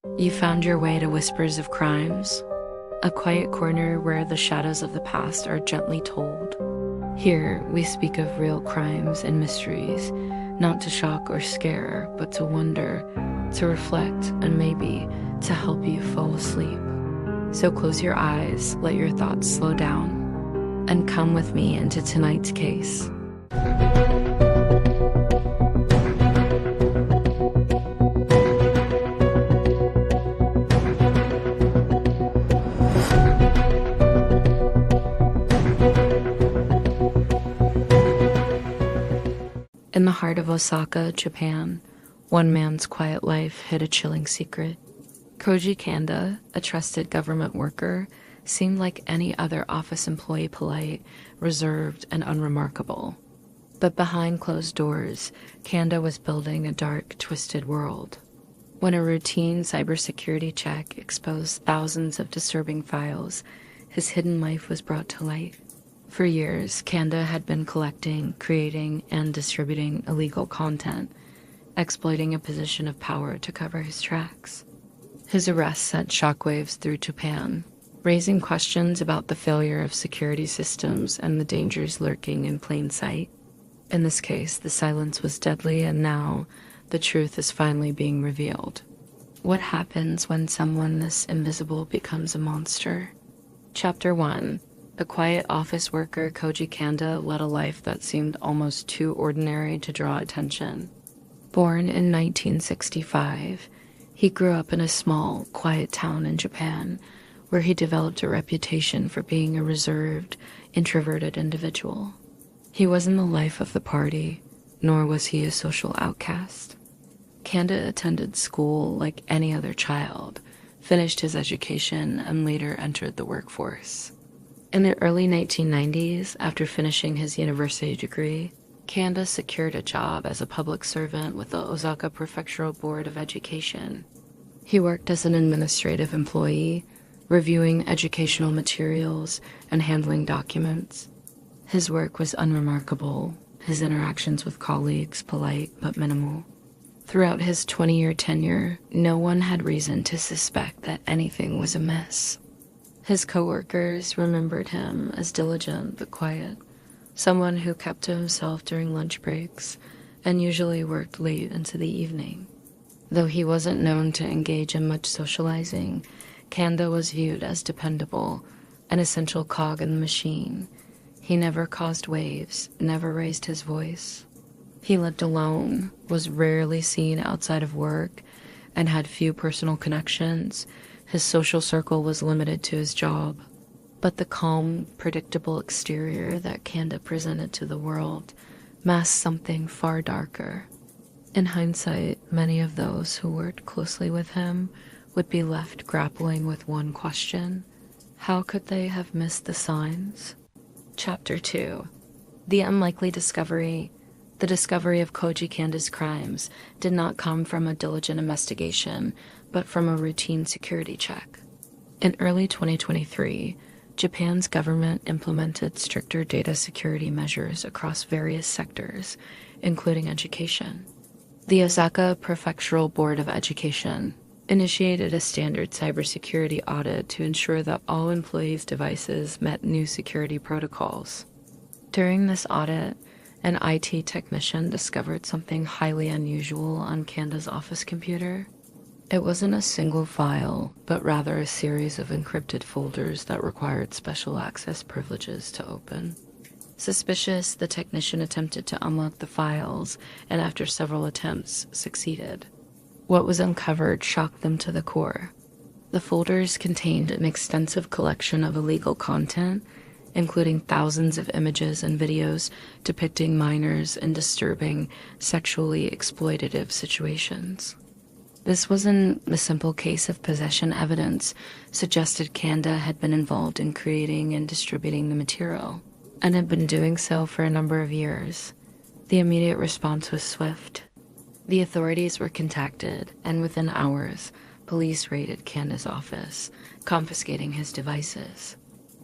You found your way to Whispers of Crimes, a quiet corner where the shadows of the past are gently told. Here, we speak of real crimes and mysteries, not to shock or scare, but to wonder, to reflect, and maybe to help you fall asleep. So close your eyes, let your thoughts slow down, and come with me into tonight's case. In the heart of Osaka, Japan, one man's quiet life hid a chilling secret. Koji Kanda, a trusted government worker, seemed like any other office employee, polite, reserved, and unremarkable. But behind closed doors, Kanda was building a dark, twisted world. When a routine cybersecurity check exposed thousands of disturbing files, his hidden life was brought to light. For years, Kanda had been collecting, creating, and distributing illegal content, exploiting a position of power to cover his tracks. His arrest sent shockwaves through Japan, raising questions about the failure of security systems and the dangers lurking in plain sight. In this case, the silence was deadly, and now the truth is finally being revealed. What happens when someone this invisible becomes a monster? Chapter 1. A quiet office worker, Koji Kanda led a life that seemed almost too ordinary to draw attention. Born in 1965, he grew up in a small, quiet town in Japan, where he developed a reputation for being a reserved, introverted individual. He wasn't the life of the party, nor was he a social outcast. Kanda attended school like any other child, finished his education, and later entered the workforce. In the early 1990s, after finishing his university degree, Kanda secured a job as a public servant with the Osaka Prefectural Board of Education. He worked as an administrative employee, reviewing educational materials and handling documents. His work was unremarkable, his interactions with colleagues polite but minimal. Throughout his 20-year tenure, no one had reason to suspect that anything was amiss. His coworkers remembered him as diligent but quiet, someone who kept to himself during lunch breaks and usually worked late into the evening. Though he wasn't known to engage in much socializing, Kanda was viewed as dependable, an essential cog in the machine. He never caused waves, never raised his voice. He lived alone, was rarely seen outside of work, and had few personal connections. His social circle was limited to his job. But the calm, predictable exterior that Kanda presented to the world masked something far darker. In hindsight, many of those who worked closely with him would be left grappling with one question: how could they have missed the signs? Chapter 2. The unlikely discovery. The discovery of Koji Kanda's crimes did not come from a diligent investigation, but from a routine security check. In early 2023, Japan's government implemented stricter data security measures across various sectors, including education. The Osaka Prefectural Board of Education initiated a standard cybersecurity audit to ensure that all employees' devices met new security protocols. During this audit, an IT technician discovered something highly unusual on Kanda's office computer. It wasn't a single file, but rather a series of encrypted folders that required special access privileges to open. Suspicious, the technician attempted to unlock the files, and after several attempts, succeeded. What was uncovered shocked them to the core. The folders contained an extensive collection of illegal content, including thousands of images and videos depicting minors in disturbing, sexually exploitative situations. This wasn't a simple case of possession. Evidence suggested Kanda had been involved in creating and distributing the material, and had been doing so for a number of years. The immediate response was swift. The authorities were contacted, and within hours, police raided Kanda's office, confiscating his devices.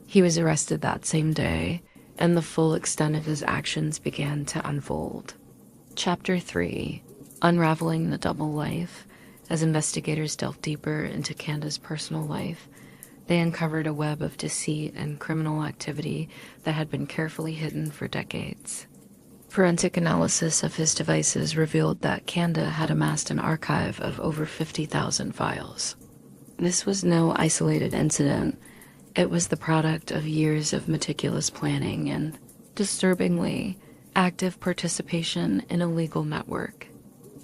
He was arrested that same day, and the full extent of his actions began to unfold. Chapter 3. Unraveling the Double Life. As investigators delved deeper into Kanda's personal life, they uncovered a web of deceit and criminal activity that had been carefully hidden for decades. Forensic analysis of his devices revealed that Kanda had amassed an archive of over 50,000 files. This was no isolated incident. It was the product of years of meticulous planning and, disturbingly, active participation in a legal network.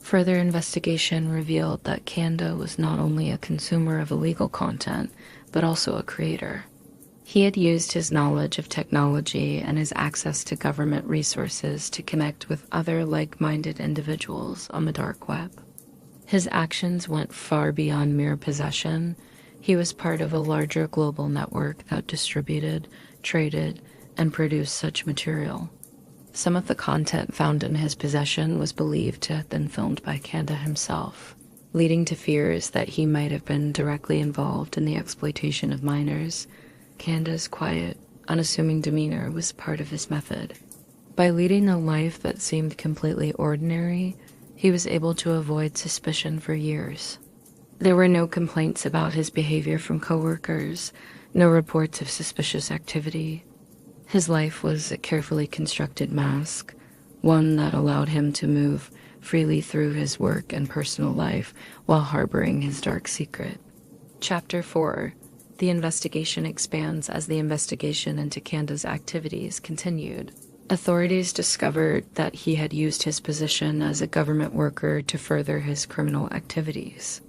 Further investigation revealed that Kanda was not only a consumer of illegal content, but also a creator. He had used his knowledge of technology and his access to government resources to connect with other like-minded individuals on the dark web. His actions went far beyond mere possession. He was part of a larger global network that distributed, traded, and produced such material. Some of the content found in his possession was believed to have been filmed by Kanda himself, leading to fears that he might have been directly involved in the exploitation of minors. Kanda's quiet, unassuming demeanor was part of his method. By leading a life that seemed completely ordinary, he was able to avoid suspicion for years. There were no complaints about his behavior from coworkers, no reports of suspicious activity. His life was a carefully constructed mask, one that allowed him to move freely through his work and personal life while harboring his dark secret. Chapter 4. The investigation expands as the investigation into Kanda's activities continued. Authorities discovered that he had used his position as a government worker to further his criminal activities.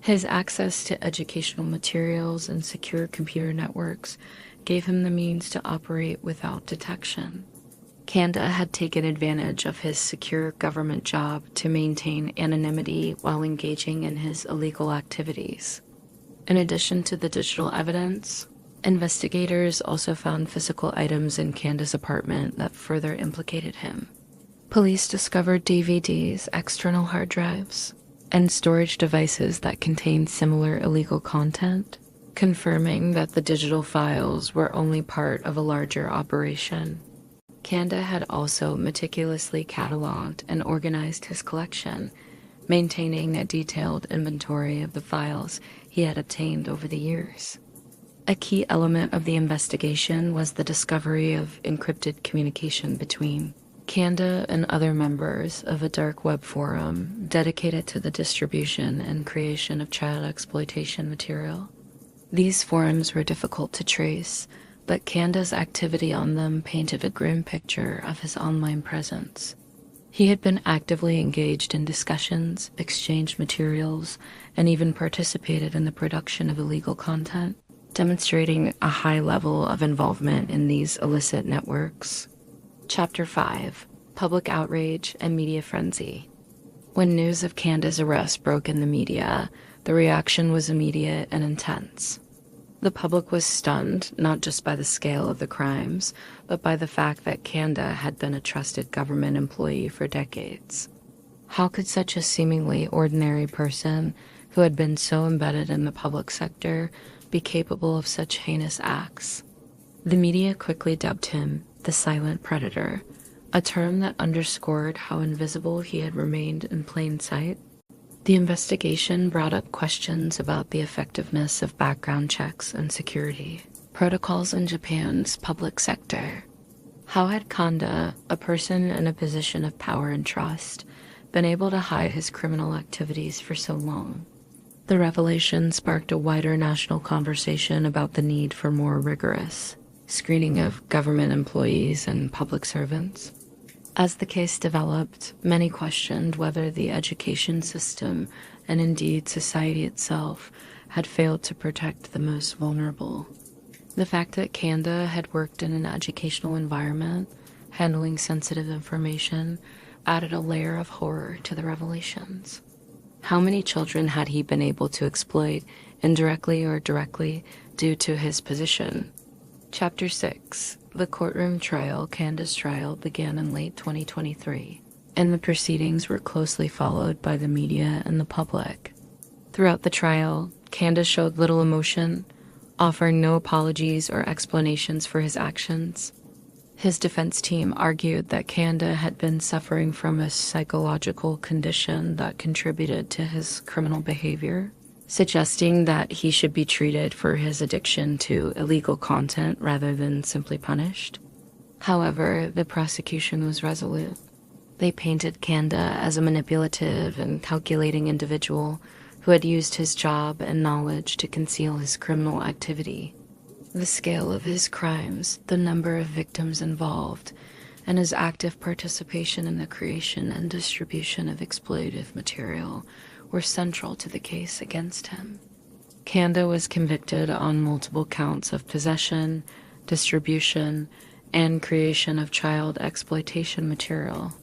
His access to educational materials and secure computer networks gave him the means to operate without detection. Kanda had taken advantage of his secure government job to maintain anonymity while engaging in his illegal activities. In addition to the digital evidence, investigators also found physical items in Kanda's apartment that further implicated him. Police discovered DVDs, external hard drives, and storage devices that contained similar illegal content, confirming that the digital files were only part of a larger operation. Kanda had also meticulously cataloged and organized his collection, maintaining a detailed inventory of the files he had obtained over the years. A key element of the investigation was the discovery of encrypted communication between Kanda and other members of a dark web forum dedicated to the distribution and creation of child exploitation material. These forums were difficult to trace, but Kanda's activity on them painted a grim picture of his online presence. He had been actively engaged in discussions, exchanged materials, and even participated in the production of illegal content, demonstrating a high level of involvement in these illicit networks. Chapter 5. Public Outrage and Media Frenzy. When news of Kanda's arrest broke in the media, the reaction was immediate and intense. The public was stunned not just by the scale of the crimes, but by the fact that Kanda had been a trusted government employee for decades. How could such a seemingly ordinary person, who had been so embedded in the public sector, be capable of such heinous acts? The media quickly dubbed him the silent predator, a term that underscored how invisible he had remained in plain sight. The investigation brought up questions about the effectiveness of background checks and security protocols in Japan's public sector. How had Kanda, a person in a position of power and trust, been able to hide his criminal activities for so long? The revelation sparked a wider national conversation about the need for more rigorous screening of government employees and public servants. As the case developed, many questioned whether the education system, and indeed society itself, had failed to protect the most vulnerable. The fact that Kanda had worked in an educational environment, handling sensitive information, added a layer of horror to the revelations. How many children had he been able to exploit, indirectly or directly, due to his position? Chapter 6. The courtroom trial. Kanda's trial began in late 2023, and the proceedings were closely followed by the media and the public. Throughout the trial, Kanda showed little emotion, offering no apologies or explanations for his actions. His defense team argued that Kanda had been suffering from a psychological condition that contributed to his criminal behavior, suggesting that he should be treated for his addiction to illegal content rather than simply punished. However, the prosecution was resolute. They painted Kanda as a manipulative and calculating individual who had used his job and knowledge to conceal his criminal activity. The scale of his crimes, the number of victims involved, and his active participation in the creation and distribution of exploitive material were central to the case against him. Kanda was convicted on multiple counts of possession, distribution, and creation of child exploitation material.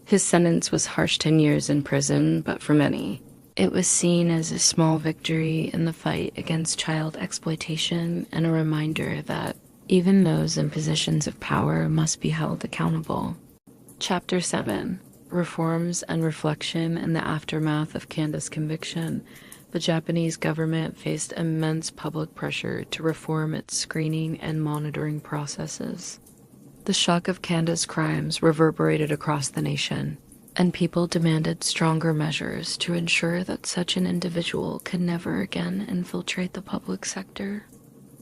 His sentence was harsh 10 years in prison, but for many, it was seen as a small victory in the fight against child exploitation and a reminder that even those in positions of power must be held accountable. Chapter 7. Reforms and Reflection in the Aftermath of Kanda's Conviction. The Japanese government faced immense public pressure to reform its screening and monitoring processes. The shock of Kanda's crimes reverberated across the nation, and people demanded stronger measures to ensure that such an individual could never again infiltrate the public sector.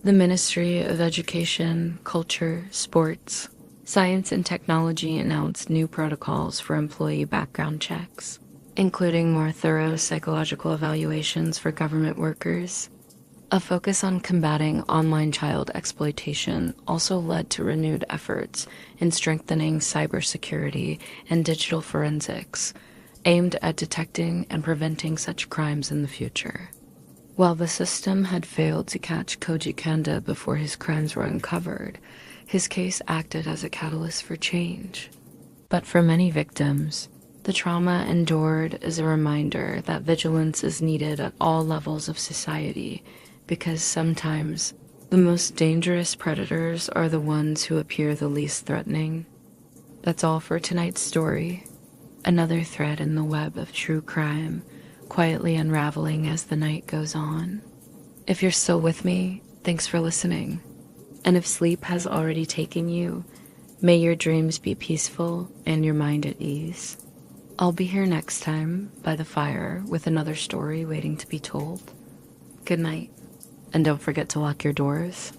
The Ministry of Education, Culture, Sports, Science and Technology announced new protocols for employee background checks, including more thorough psychological evaluations for government workers. A focus on combating online child exploitation also led to renewed efforts in strengthening cybersecurity and digital forensics, aimed at detecting and preventing such crimes in the future. While the system had failed to catch Koji Kanda before his crimes were uncovered, his case acted as a catalyst for change. But for many victims, the trauma endured is a reminder that vigilance is needed at all levels of society, because sometimes the most dangerous predators are the ones who appear the least threatening. That's all for tonight's story. Another thread in the web of true crime, quietly unraveling as the night goes on. If you're still with me, thanks for listening. And if sleep has already taken you, may your dreams be peaceful and your mind at ease. I'll be here next time by the fire with another story waiting to be told. Good night. And don't forget to lock your doors.